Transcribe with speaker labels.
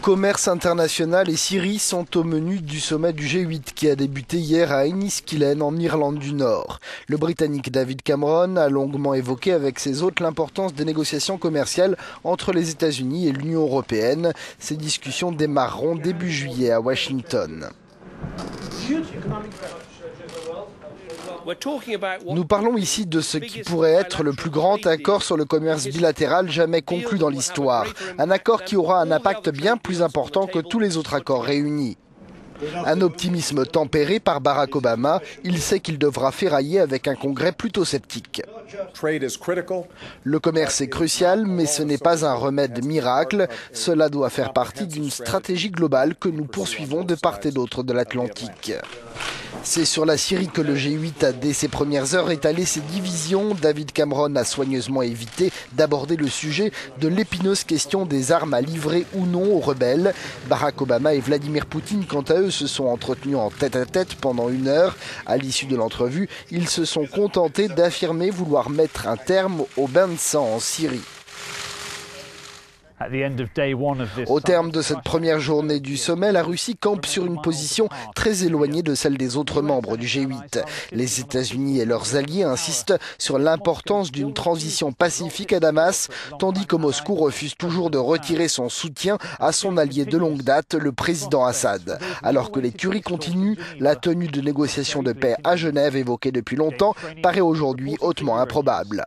Speaker 1: Commerce international et Syrie sont au menu du sommet du G8 qui a débuté hier à Enniskillen en Irlande du Nord. Le Britannique David Cameron a longuement évoqué avec ses hôtes l'importance des négociations commerciales entre les États-Unis et l'Union européenne. Ces discussions démarreront début juillet à Washington. Nous parlons ici de ce qui pourrait être le plus grand accord sur le commerce bilatéral jamais conclu dans l'histoire. Un accord qui aura un impact bien plus important que tous les autres accords réunis. Un optimisme tempéré par Barack Obama, il sait qu'il devra ferrailler avec un Congrès plutôt sceptique. Le commerce est crucial, mais ce n'est pas un remède miracle. Cela doit faire partie d'une stratégie globale que nous poursuivons de part et d'autre de l'Atlantique. C'est sur la Syrie que le G8 a dès ses premières heures étalé ses divisions. David Cameron a soigneusement évité d'aborder le sujet de l'épineuse question des armes à livrer ou non aux rebelles. Barack Obama et Vladimir Poutine, quant à eux, se sont entretenus en tête-à-tête pendant 1 heure. À l'issue de l'entrevue, ils se sont contentés d'affirmer vouloir mettre un terme au bain de sang en Syrie. Au terme de cette première journée du sommet, la Russie campe sur une position très éloignée de celle des autres membres du G8. Les États-Unis et leurs alliés insistent sur l'importance d'une transition pacifique à Damas, tandis que Moscou refuse toujours de retirer son soutien à son allié de longue date, le président Assad. Alors que les tueries continuent, la tenue de négociations de paix à Genève, évoquée depuis longtemps, paraît aujourd'hui hautement improbable.